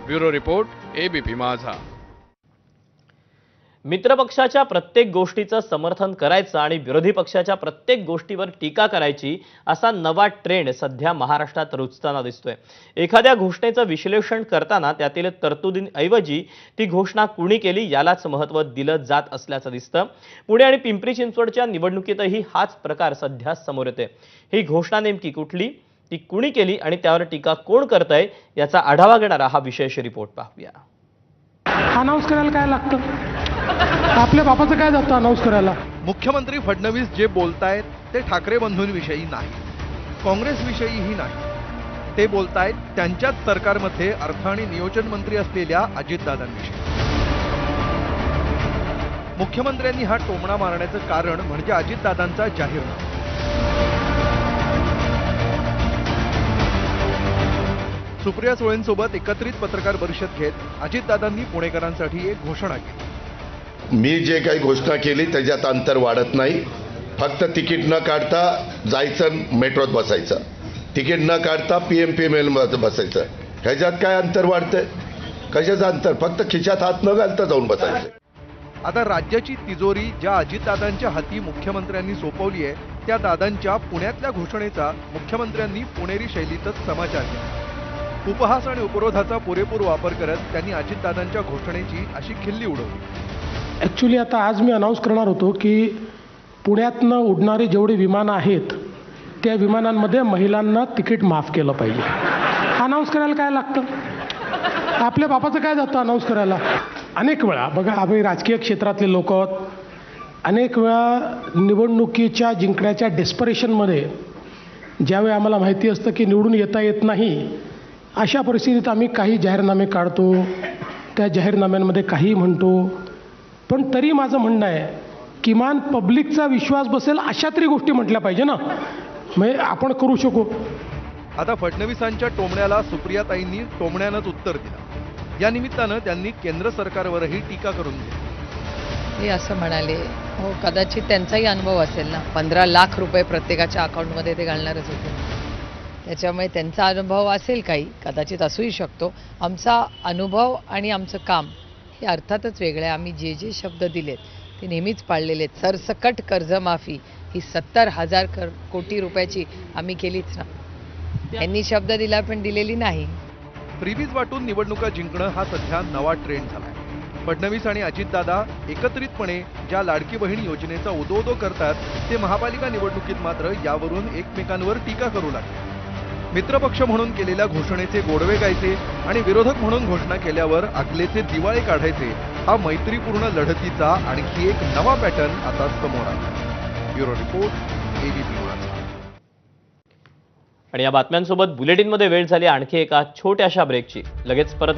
Bureau report ABP माझा. मित्रपक्षाच्या प्रत्येक गोष्टीचं समर्थन करायचं आणि विरोधी पक्षाच्या प्रत्येक गोष्टीवर टीका करायची असा नवा ट्रेंड सध्या महाराष्ट्रात रुजताना दिसतोय. एखाद्या घोषणेचं विश्लेषण करताना त्यातील तरतुदींऐवजी ती घोषणा कुणी केली यालाच महत्त्व दिलं जात असल्याचं दिसतं. पुणे आणि पिंपरी चिंचवडच्या निवडणुकीतही हाच प्रकार सध्या समोर येतोय. ही घोषणा नेमकी कुठली, ती कुणी केली आणि त्यावर टीका कोण करतंय याचा आढावा घेणारा हा विशेष रिपोर्ट पाहूया. अनाऊन्स करायला काय लागतं? आपल्या बापाचं काय जातं अनाऊन्स करायला? मुख्यमंत्री फडणवीस जे बोलतायत ते ठाकरे बंधूंविषयी नाही, काँग्रेसविषयीही नाही. ते बोलतायत त्यांच्याच सरकारमध्ये अर्थ आणि नियोजन मंत्री असलेल्या अजितदादांविषयी. मुख्यमंत्र्यांनी हा टोमणा मारण्याचं कारण म्हणजे अजितदादांचा जाहीरनामा. सुप्रिया सुळेंसोबत एकत्रित पत्रकार परिषद घेत अजितदादांनी पुणेकरांसाठी एक घोषणा केली. मी जे काही घोषणा केली त्याच्यात अंतर वाढत नाही. फक्त तिकीट न काढता जायचं, मेट्रोत बसायचं, तिकीट न काढता PMPML बसायचं. ह्याच्यात काय अंतर वाढतंय? कशाचं अंतर? फक्त खिशात हात न घालता जाऊन बसायचं. आता राज्याची तिजोरी ज्या अजितदादांच्या हाती मुख्यमंत्र्यांनी सोपवली आहे त्या दादांच्या पुण्यातल्या घोषणेचा मुख्यमंत्र्यांनी पुणेरी शैलीतच समाचार केला. उपहास आणि उपरोधाचा पुरेपूर वापर करत त्यांनी अजितदादांच्या घोषणेची अशी खिल्ली उडवली. ॲक्च्युली आता आज मी अनाऊन्स करणार होतो की पुण्यातनं उडणारी जेवढी विमानं आहेत त्या विमानांमध्ये महिलांना तिकीट माफ केलं पाहिजे. अनाऊन्स करायला काय लागतं? आपल्या बापाचं काय जातं अनाऊन्स करायला? अनेक वेळा बघा, आम्ही राजकीय क्षेत्रातले लोक आहोत. अनेक वेळा निवडणुकीच्या जिंकण्याच्या डेस्परेशनमध्ये ज्यावेळी आम्हाला माहिती असतं की निवडून येता येत नाही, अशा परिस्थितीत आम्ही काही जाहीरनामे काढतो, त्या जाहीरनाम्यांमध्ये काही म्हणतो. पण तरी माझं म्हणणं आहे किमान पब्लिकचा विश्वास बसेल अशा तरी गोष्टी म्हटल्या पाहिजे ना, म्हणजे आपण करू शकू. आता फडणवीसांच्या टोमण्याला सुप्रियाताईंनी टोमण्यानंच उत्तर दिलं. या निमित्तानं त्यांनी केंद्र सरकारवरही टीका करून दिली. ते असं म्हणाले, हो कदाचित त्यांचाही अनुभव असेल ना, 15 लाख रुपये प्रत्येकाच्या अकाउंटमध्ये ते घालणारच होते, त्याच्यामुळे त्यांचा अनुभव असेल, काही कदाचित असूही शकतो. आमचा अनुभव आणि आमचं काम हे अर्थातच वेगळं आहे. आम्ही जे जे शब्द दिलेत ते नेहमीच पाळलेले आहेत. सरसकट कर्जमाफी ही 70,000 कोटी रुपयाची आम्ही केलीच ना. यांनी शब्द दिला पण दिलेली नाही. फ्रीबीज वाटून निवडणुका जिंकणं हा सध्या नवा ट्रेंड झालाय. फडणवीस आणि अजितदादा एकत्रितपणे ज्या लाडकी बहीण योजनेचा उदोउदो करतात ते महापालिका निवडणुकीत मात्र यावरून एकमेकांवर टीका करू लागले. मित्रपक्ष म्हणून केलेल्या घोषणेचे गोडवे गायचे आणि विरोधक म्हणून घोषणा केल्यावर आगलेचे दिवाळे काढायचे. हा मैत्रीपूर्ण लढतीचा आणखी एक नवा पॅटर्न आता समोर आला. ब्युरो रिपोर्ट एबीपी माझा. आणि या बातम्यांसोबत बुलेटिनमध्ये वेळ झाली आणखी एका छोट्याशा ब्रेकची. लगेच परत